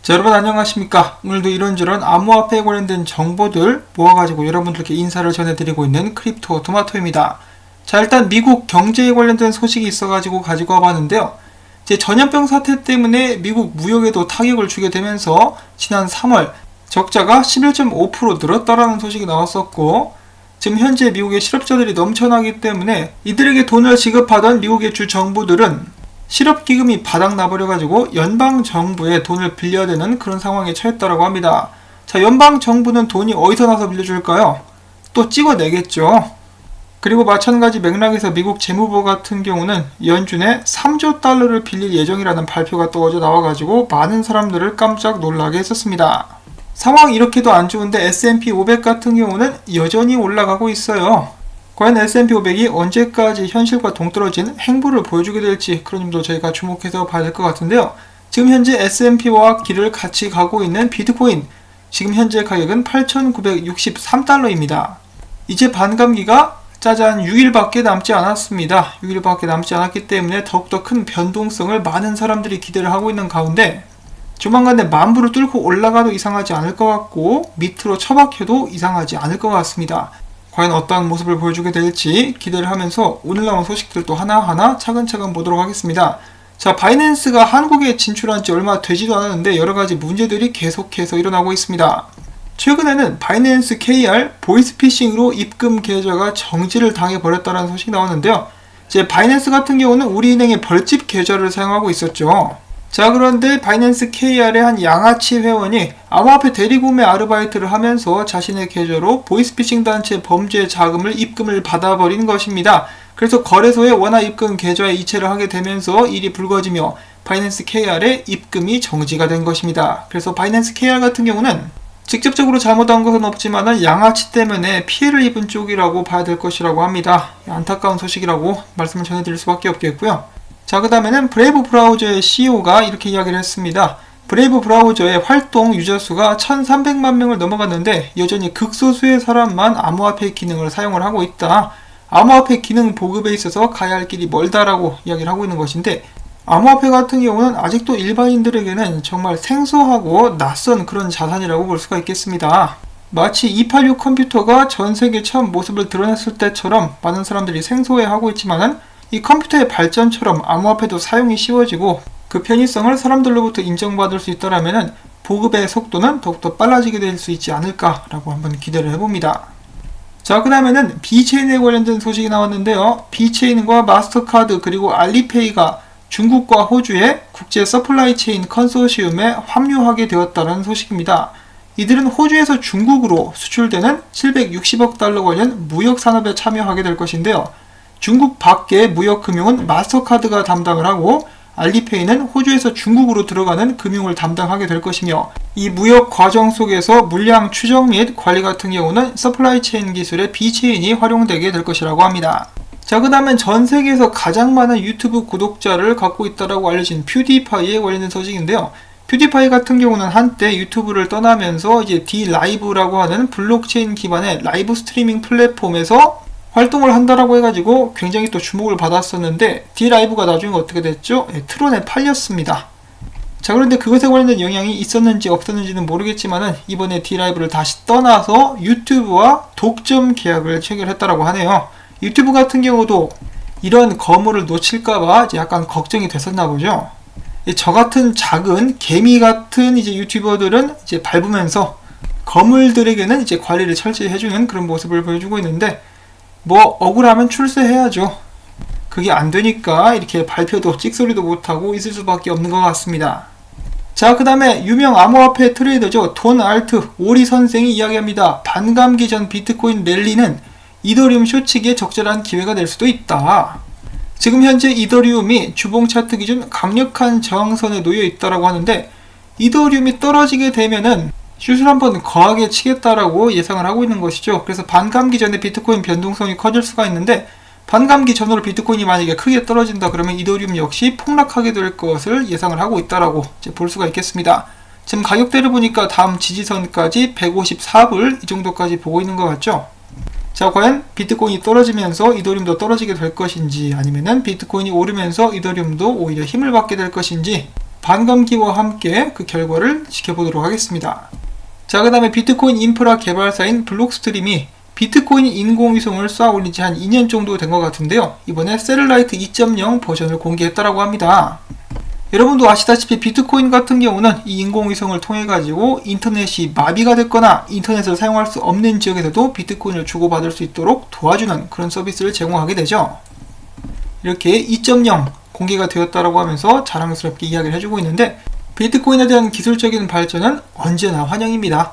자, 여러분 안녕하십니까. 오늘도 이런저런 암호화폐에 관련된 정보들 모아가지고 여러분들께 인사를 전해드리고 있는 크립토 토마토입니다. 자, 일단 미국 경제에 관련된 소식이 있어가지고 가지고 와봤는데요. 이제 전염병 사태 때문에 미국 무역에도 타격을 주게 되면서 지난 3월 적자가 11.5% 늘었다라는 소식이 나왔었고, 지금 현재 미국의 실업자들이 넘쳐나기 때문에 이들에게 돈을 지급하던 미국의 주 정부들은 실업기금이 바닥나버려가지고 연방정부에 돈을 빌려야 되는 그런 상황에 처했다고 합니다. 자, 연방정부는 돈이 어디서 나서 빌려줄까요? 또 찍어내겠죠. 그리고 마찬가지 맥락에서 미국 재무부 같은 경우는 연준에 3조 달러를 빌릴 예정이라는 발표가 또 어제 나와가지고 많은 사람들을 깜짝 놀라게 했었습니다. 상황이 이렇게도 안 좋은데 S&P 500 같은 경우는 여전히 올라가고 있어요. 과연 S&P 500이 언제까지 현실과 동떨어진 행보를 보여주게 될지 그런 점도 저희가 주목해서 봐야 될 것 같은데요. 지금 현재 S&P와 길을 같이 가고 있는 비트코인, 지금 현재 가격은 8,963달러입니다. 이제 반감기가 짜잔 6일밖에 남지 않았습니다. 6일밖에 남지 않았기 때문에 더욱더 큰 변동성을 많은 사람들이 기대를 하고 있는 가운데 조만간에 만불을 뚫고 올라가도 이상하지 않을 것 같고 밑으로 처박혀도 이상하지 않을 것 같습니다. 과연 어떠한 모습을 보여주게 될지 기대를 하면서 오늘 나온 소식들도 하나하나 차근차근 보도록 하겠습니다. 자, 바이낸스가 한국에 진출한 지 얼마 되지도 않았는데 여러가지 문제들이 계속해서 일어나고 있습니다. 최근에는 바이낸스 KR 보이스피싱으로 입금 계좌가 정지를 당해버렸다는 소식이 나왔는데요. 이제 바이낸스 같은 경우는 우리은행의 벌집 계좌를 사용하고 있었죠. 자, 그런데 바이낸스 KR의 한 양아치 회원이 암호화폐 대리구매 아르바이트를 하면서 자신의 계좌로 보이스피싱 단체 범죄 자금을 입금을 받아버린 것입니다. 그래서 거래소에 원화 입금 계좌에 이체를 하게 되면서 일이 불거지며 바이낸스 KR의 입금이 정지가 된 것입니다. 그래서 바이낸스 KR 같은 경우는 직접적으로 잘못한 것은 없지만 양아치 때문에 피해를 입은 쪽이라고 봐야 될 것이라고 합니다. 안타까운 소식이라고 말씀을 전해드릴 수밖에 없겠고요. 자, 그 다음에는 브레이브 브라우저의 CEO가 이렇게 이야기를 했습니다. 브레이브 브라우저의 활동 유저 수가 1300만 명을 넘어갔는데 여전히 극소수의 사람만 암호화폐 기능을 사용을 하고 있다. 암호화폐 기능 보급에 있어서 가야 할 길이 멀다라고 이야기를 하고 있는 것인데, 암호화폐 같은 경우는 아직도 일반인들에게는 정말 생소하고 낯선 그런 자산이라고 볼 수가 있겠습니다. 마치 286 컴퓨터가 전 세계에 처음 모습을 드러냈을 때처럼 많은 사람들이 생소해하고 있지만은 이 컴퓨터의 발전처럼 암호화폐도 사용이 쉬워지고 그 편의성을 사람들로부터 인정받을 수 있다라면은 보급의 속도는 더욱더 빨라지게 될 수 있지 않을까라고 한번 기대를 해봅니다. 자, 그 다음에는 비체인에 관련된 소식이 나왔는데요. 비체인과 마스터카드 그리고 알리페이가 중국과 호주의 국제 서플라이 체인 컨소시엄에 합류하게 되었다는 소식입니다. 이들은 호주에서 중국으로 수출되는 760억 달러 관련 무역 산업에 참여하게 될 것인데요. 중국 밖의 무역금융은 마스터카드가 담당을 하고 알리페이는 호주에서 중국으로 들어가는 금융을 담당하게 될 것이며, 이 무역 과정 속에서 물량 추적 및 관리 같은 경우는 서플라이 체인 기술의 비체인이 활용되게 될 것이라고 합니다. 자, 그 다음엔 전 세계에서 가장 많은 유튜브 구독자를 갖고 있다고 알려진 퓨디파이에 관련된 소식인데요. 퓨디파이 같은 경우는 한때 유튜브를 떠나면서 이제 디라이브라고 하는 블록체인 기반의 라이브 스트리밍 플랫폼에서 활동을 한다라고 해가지고 굉장히 또 주목을 받았었는데 디라이브가 나중에 어떻게 됐죠? 트론에 팔렸습니다. 자, 그런데 그것에 관련된 영향이 있었는지 없었는지는 모르겠지만은 이번에 디라이브를 다시 떠나서 유튜브와 독점 계약을 체결했다라고 하네요. 유튜브 같은 경우도 이런 거물을 놓칠까봐 이제 약간 걱정이 됐었나 보죠. 저 같은 작은 개미 같은 이제 유튜버들은 이제 밟으면서 거물들에게는 이제 관리를 철저히 해주는 그런 모습을 보여주고 있는데, 뭐 억울하면 출세해야죠. 그게 안 되니까 이렇게 발표도 찍소리도 못하고 있을 수밖에 없는 것 같습니다. 자, 그 다음에 유명 암호화폐 트레이더죠. 돈 알트 오리 선생이 이야기합니다. 반감기 전 비트코인 랠리는 이더리움 쇼치기에 적절한 기회가 될 수도 있다. 지금 현재 이더리움이 주봉 차트 기준 강력한 저항선에 놓여 있다고 하는데, 이더리움이 떨어지게 되면은 슛을 한번 거하게 치겠다라고 예상을 하고 있는 것이죠. 그래서 반감기 전에 비트코인 변동성이 커질 수가 있는데, 반감기 전으로 비트코인이 만약에 크게 떨어진다 그러면 이더리움 역시 폭락하게 될 것을 예상을 하고 있다라고 이제 볼 수가 있겠습니다. 지금 가격대를 보니까 다음 지지선까지 154불 이 정도까지 보고 있는 것 같죠. 자, 과연 비트코인이 떨어지면서 이더리움도 떨어지게 될 것인지, 아니면은 비트코인이 오르면서 이더리움도 오히려 힘을 받게 될 것인지, 반감기와 함께 그 결과를 지켜보도록 하겠습니다. 자, 그 다음에 비트코인 인프라 개발사인 블록스트림이 비트코인 인공위성을 쌓아 올린 지 한 2년 정도 된 것 같은데요. 이번에 셀라이트 2.0 버전을 공개했다라고 합니다. 여러분도 아시다시피 비트코인 같은 경우는 이 인공위성을 통해 가지고 인터넷이 마비가 됐거나 인터넷을 사용할 수 없는 지역에서도 비트코인을 주고받을 수 있도록 도와주는 그런 서비스를 제공하게 되죠. 이렇게 2.0 공개가 되었다라고 하면서 자랑스럽게 이야기를 해주고 있는데, 비트코인에 대한 기술적인 발전은 언제나 환영입니다.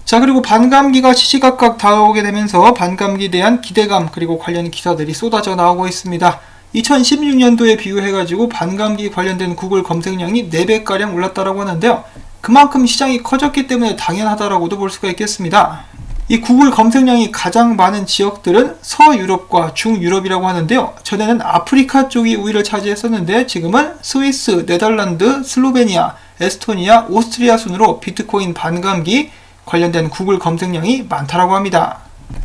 자, 그리고 반감기가 시시각각 다가오게 되면서 반감기에 대한 기대감 그리고 관련 기사들이 쏟아져 나오고 있습니다. 2016년도에 비교해가지고 반감기 관련된 구글 검색량이 4배가량 올랐다라고 하는데요. 그만큼 시장이 커졌기 때문에 당연하다라고도 볼 수가 있겠습니다. 이 구글 검색량이 가장 많은 지역들은 서유럽과 중유럽이라고 하는데요. 전에는 아프리카 쪽이 우위를 차지했었는데 지금은 스위스, 네덜란드, 슬로베니아, 에스토니아, 오스트리아 순으로 비트코인 반감기 관련된 구글 검색량이 많다라고 합니다.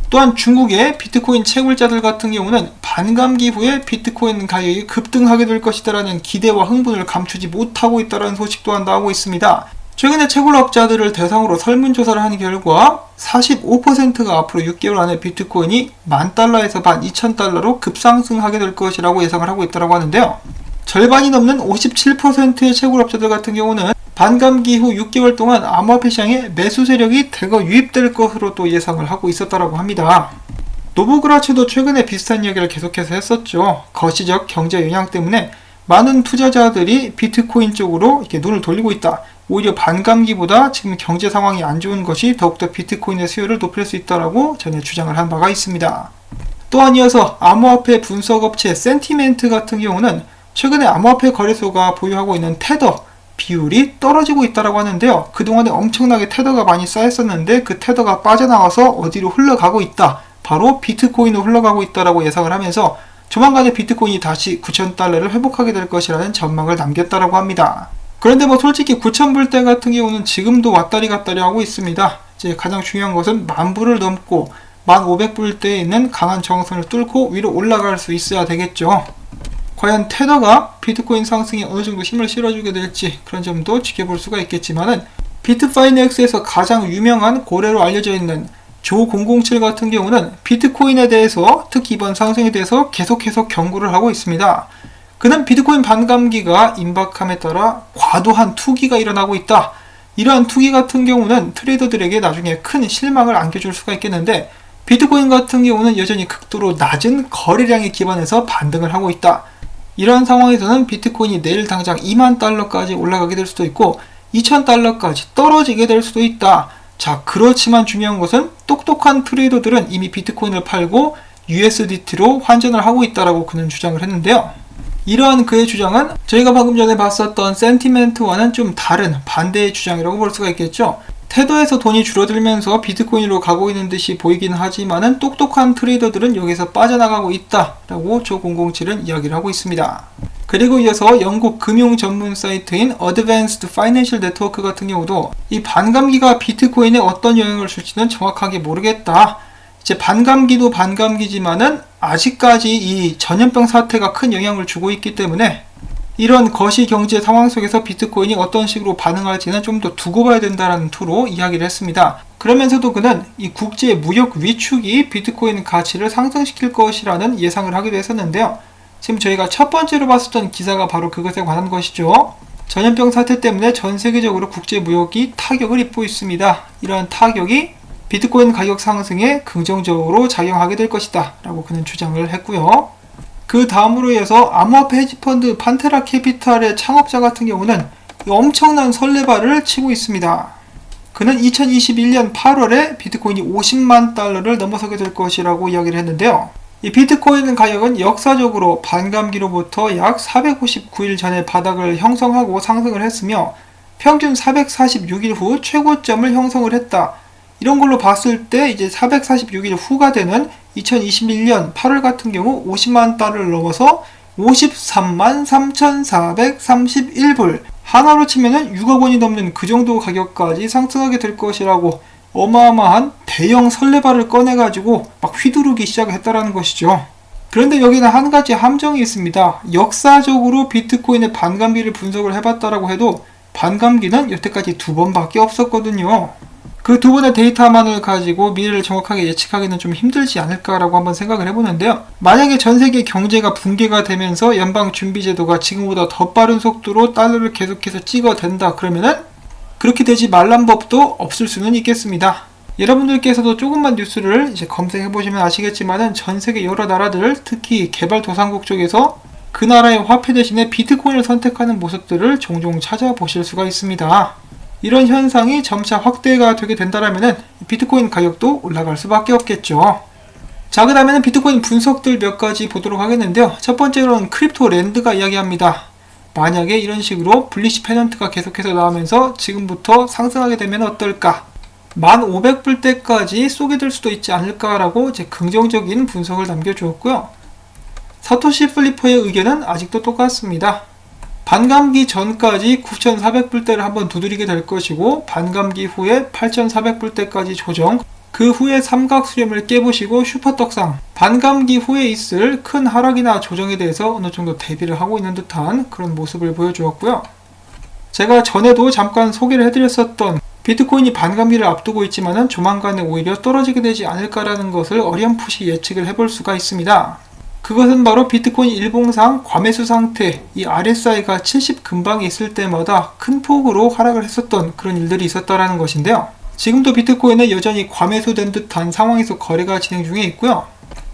또한 중국의 비트코인 채굴자들 같은 경우는 반감기 후에 비트코인 가격이 급등하게 될 것이다라는 기대와 흥분을 감추지 못하고 있다는 소식 또한 나오고 있습니다. 최근에 채굴업자들을 대상으로 설문조사를 한 결과 45%가 앞으로 6개월 안에 비트코인이 $10,000에서 12,000달러로 급상승하게 될 것이라고 예상을 하고 있다고 하는데요. 절반이 넘는 57%의 채굴업자들 같은 경우는 반감기 후 6개월 동안 암호화폐 시장에 매수 세력이 대거 유입될 것으로 또 예상을 하고 있었다고 합니다. 노브그라츠도 최근에 비슷한 이야기를 계속해서 했었죠. 거시적 경제 영향 때문에 많은 투자자들이 비트코인 쪽으로 이렇게 눈을 돌리고 있다. 오히려 반감기보다 지금 경제 상황이 안 좋은 것이 더욱더 비트코인의 수요를 높일 수 있다라고 전에 주장을 한 바가 있습니다. 또한 이어서 암호화폐 분석업체 센티멘트 같은 경우는 최근에 암호화폐 거래소가 보유하고 있는 테더 비율이 떨어지고 있다고 하는데요. 그동안에 엄청나게 테더가 많이 쌓였었는데 그 테더가 빠져나와서 어디로 흘러가고 있다. 바로 비트코인으로 흘러가고 있다고 예상을 하면서 조만간에 비트코인이 다시 9,000달러를 회복하게 될 것이라는 전망을 남겼다고 합니다. 그런데 솔직히 9,000불대 같은 경우는 지금도 왔다리 갔다리 하고 있습니다. 이제 가장 중요한 것은 10,000불을 넘고 1,500불대에 있는 강한 저항선을 뚫고 위로 올라갈 수 있어야 되겠죠. 과연 테더가 비트코인 상승에 어느 정도 힘을 실어주게 될지 그런 점도 지켜볼 수가 있겠지만은, 비트파이넥스에서 가장 유명한 고래로 알려져 있는 조007 같은 경우는 비트코인에 대해서, 특히 이번 상승에 대해서 계속해서 경고를 하고 있습니다. 그는 비트코인 반감기가 임박함에 따라 과도한 투기가 일어나고 있다. 이러한 투기 같은 경우는 트레이더들에게 나중에 큰 실망을 안겨줄 수가 있겠는데, 비트코인 같은 경우는 여전히 극도로 낮은 거래량에 기반해서 반등을 하고 있다. 이런 상황에서는 비트코인이 내일 당장 20,000달러까지 올라가게 될 수도 있고 2,000달러까지 떨어지게 될 수도 있다. 자, 그렇지만 중요한 것은 똑똑한 트레이더들은 이미 비트코인을 팔고 USDT로 환전을 하고 있다라고 그는 주장을 했는데요. 이러한 그의 주장은 저희가 방금 전에 봤었던 센티멘트와는 좀 다른 반대의 주장이라고 볼 수가 있겠죠. 테더에서 돈이 줄어들면서 비트코인으로 가고 있는 듯이 보이긴 하지만은 똑똑한 트레이더들은 여기서 빠져나가고 있다라고 조007은 이야기를 하고 있습니다. 그리고 이어서 영국 금융 전문 사이트인 Advanced Financial Network 같은 경우도 이 반감기가 비트코인에 어떤 영향을 줄지는 정확하게 모르겠다. 이제 반감기도 반감기지만은 아직까지 이 전염병 사태가 큰 영향을 주고 있기 때문에 이런 거시 경제 상황 속에서 비트코인이 어떤 식으로 반응할지는 좀 더 두고 봐야 된다는 투로 이야기를 했습니다. 그러면서도 그는 이 국제 무역 위축이 비트코인 가치를 상승시킬 것이라는 예상을 하기도 했었는데요. 지금 저희가 첫 번째로 봤었던 기사가 바로 그것에 관한 것이죠. 전염병 사태 때문에 전 세계적으로 국제 무역이 타격을 입고 있습니다. 이러한 타격이 비트코인 가격 상승에 긍정적으로 작용하게 될 것이다 라고 그는 주장을 했고요. 그 다음으로 해서 암호화폐 헤지펀드 판테라 캐피탈의 창업자 같은 경우는 엄청난 설레발을 치고 있습니다. 그는 2021년 8월에 비트코인이 50만 달러를 넘어서게 될 것이라고 이야기를 했는데요. 이 비트코인 가격은 역사적으로 반감기로부터 약 459일 전에 바닥을 형성하고 상승을 했으며 평균 446일 후 최고점을 형성을 했다. 이런 걸로 봤을 때 이제 446일 후가 되는 2021년 8월 같은 경우 50만 달러를 넘어서 53만 3,431불, 하나로 치면은 6억 원이 넘는 그 정도 가격까지 상승하게 될 것이라고 어마어마한 대형 설레발을 꺼내가지고 막 휘두르기 시작했다라는 것이죠. 그런데 여기는 한 가지 함정이 있습니다. 역사적으로 비트코인의 반감기를 분석을 해봤다라고 해도 반감기는 여태까지 2번밖에 없었거든요. 그 2번의 데이터만을 가지고 미래를 정확하게 예측하기는 좀 힘들지 않을까라고 한번 생각을 해보는데요. 만약에 전 세계 경제가 붕괴가 되면서 연방준비제도가 지금보다 더 빠른 속도로 달러를 계속해서 찍어댄다 그러면은 그렇게 되지 말란 법도 없을 수는 있겠습니다. 여러분들께서도 조금만 뉴스를 이제 검색해보시면 아시겠지만은 전 세계 여러 나라들, 특히 개발도상국 쪽에서 그 나라의 화폐 대신에 비트코인을 선택하는 모습들을 종종 찾아보실 수가 있습니다. 이런 현상이 점차 확대가 되게 된다면은 비트코인 가격도 올라갈 수밖에 없겠죠. 자, 그 다음에는 비트코인 분석들 몇 가지 보도록 하겠는데요. 첫 번째로는 크립토랜드가 이야기합니다. 만약에 이런 식으로 블리시 페넌트가 계속해서 나오면서 지금부터 상승하게 되면 어떨까? 1500불대까지 쏘게 될 수도 있지 않을까라고 이제 긍정적인 분석을 남겨주었고요. 사토시 플리퍼의 의견은 아직도 똑같습니다. 반감기 전까지 9400불대를 한번 두드리게 될 것이고 반감기 후에 8400불대까지 조정, 그 후에 삼각수렴을 깨부시고 슈퍼떡상, 반감기 후에 있을 큰 하락이나 조정에 대해서 어느 정도 대비를 하고 있는 듯한 그런 모습을 보여주었고요. 제가 전에도 잠깐 소개를 해드렸었던 비트코인이 반감기를 앞두고 있지만은 조만간에 오히려 떨어지게 되지 않을까라는 것을 어렴풋이 예측을 해볼 수가 있습니다. 그것은 바로 비트코인 일봉상 과매수 상태, 이 RSI가 70 근방에 있을 때마다 큰 폭으로 하락을 했었던 그런 일들이 있었다라는 것인데요. 지금도 비트코인은 여전히 과매수된 듯한 상황에서 거래가 진행 중에 있고요.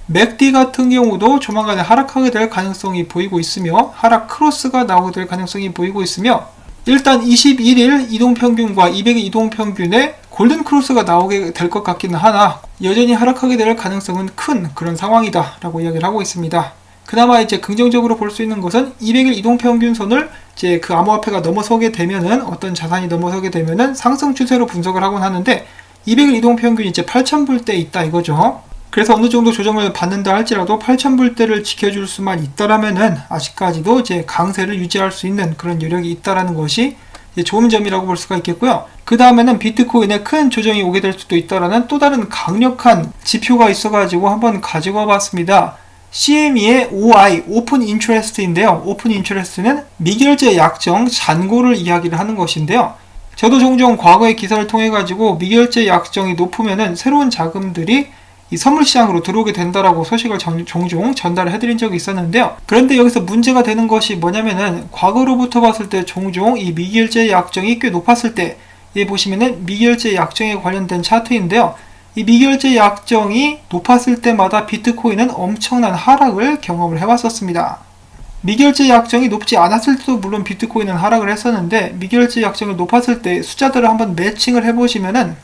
맥디 같은 경우도 조만간에 하락하게 될 가능성이 보이고 있으며 하락 크로스가 나오게 될 가능성이 보이고 있으며 일단 21일 이동평균과 200일 이동평균에 골든 크로스가 나오게 될 것 같기는 하나 여전히 하락하게 될 가능성은 큰 그런 상황이다 라고 이야기를 하고 있습니다. 그나마 이제 긍정적으로 볼 수 있는 것은 200일 이동평균선을 이제 그 암호화폐가 넘어서게 되면은 어떤 자산이 넘어서게 되면은 상승 추세로 분석을 하곤 하는데 200일 이동평균이 이제 8000불대에 있다 이거죠. 그래서 어느 정도 조정을 받는다 할지라도 8000불대를 지켜줄 수만 있다라면은 아직까지도 이제 강세를 유지할 수 있는 그런 여력이 있다라는 것이 좋은 점이라고 볼 수가 있겠고요. 그 다음에는 비트코인에 큰 조정이 오게 될 수도 있다라는 또 다른 강력한 지표가 있어가지고 한번 가지고 와봤습니다. CME의 OI, 오픈 인트레스트인데요. 오픈 인트레스트는 미결제 약정 잔고를 이야기를 하는 것인데요. 저도 종종 과거의 기사를 통해 가지고 미결제 약정이 높으면은 새로운 자금들이 이 선물 시장으로 들어오게 된다라고 소식을 종종 전달을 해드린 적이 있었는데요. 그런데 여기서 문제가 되는 것이 뭐냐면은 과거로부터 봤을 때 종종 이 미결제 약정이 꽤 높았을 때 보시면은 미결제 약정에 관련된 차트인데요. 이 미결제 약정이 높았을 때마다 비트코인은 엄청난 하락을 경험을 해왔었습니다. 미결제 약정이 높지 않았을 때도 물론 비트코인은 하락을 했었는데 미결제 약정이 높았을 때 숫자들을 한번 매칭을 해보시면은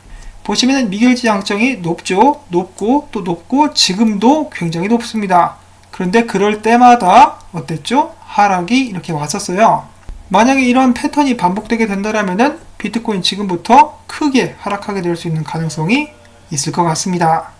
보시면은 미결제 약정이 높죠. 높고 또 높고 지금도 굉장히 높습니다. 그런데 그럴 때마다 어땠죠? 하락이 이렇게 왔었어요. 만약에 이런 패턴이 반복되게 된다면은 비트코인 지금부터 크게 하락하게 될 수 있는 가능성이 있을 것 같습니다.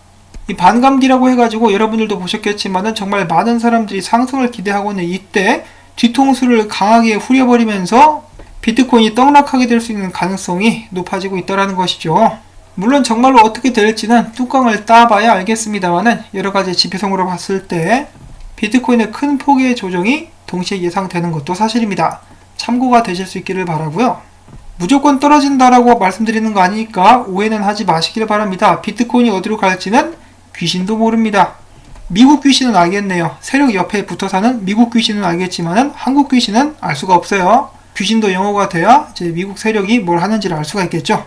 이 반감기라고 해가지고 여러분들도 보셨겠지만은 정말 많은 사람들이 상승을 기대하고 있는 이때 뒤통수를 강하게 후려버리면서 비트코인이 떡락하게 될 수 있는 가능성이 높아지고 있다는 것이죠. 물론 정말로 어떻게 될지는 뚜껑을 따봐야 알겠습니다만은 여러가지 지표성으로 봤을 때 비트코인의 큰 폭의 조정이 동시에 예상되는 것도 사실입니다. 참고가 되실 수 있기를 바라고요. 무조건 떨어진다라고 말씀드리는 거 아니니까 오해는 하지 마시길 바랍니다. 비트코인이 어디로 갈지는 귀신도 모릅니다. 미국 귀신은 알겠네요. 세력 옆에 붙어 사는 미국 귀신은 알겠지만은 한국 귀신은 알 수가 없어요. 귀신도 영어가 돼야 이제 미국 세력이 뭘 하는지를 알 수가 있겠죠.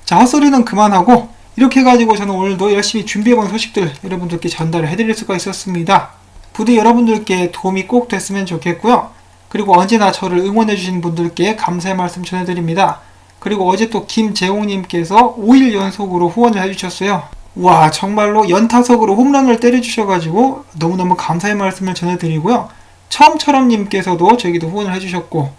자, 헛소리는 그만하고 이렇게 해가지고 저는 오늘도 열심히 준비해본 소식들 여러분들께 전달을 해드릴 수가 있었습니다. 부디 여러분들께 도움이 꼭 됐으면 좋겠고요. 그리고 언제나 저를 응원해주신 분들께 감사의 말씀 전해드립니다. 그리고 어제 또 김재홍님께서 5일 연속으로 후원을 해주셨어요. 와, 정말로 연타석으로 홈런을 때려주셔가지고 너무너무 감사의 말씀을 전해드리고요. 처음처럼님께서도 저에게도 후원을 해주셨고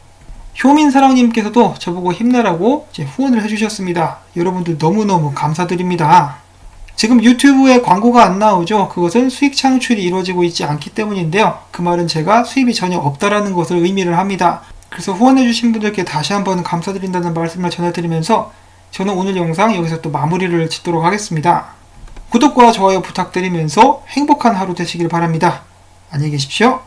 효민사랑님께서도 저보고 힘내라고 이제 후원을 해주셨습니다. 여러분들 너무너무 감사드립니다. 지금 유튜브에 광고가 안 나오죠. 그것은 수익 창출이 이루어지고 있지 않기 때문인데요. 그 말은 제가 수입이 전혀 없다라는 것을 의미를 합니다. 그래서 후원해주신 분들께 다시 한번 감사드린다는 말씀을 전해드리면서 저는 오늘 영상 여기서 또 마무리를 짓도록 하겠습니다. 구독과 좋아요 부탁드리면서 행복한 하루 되시길 바랍니다. 안녕히 계십시오.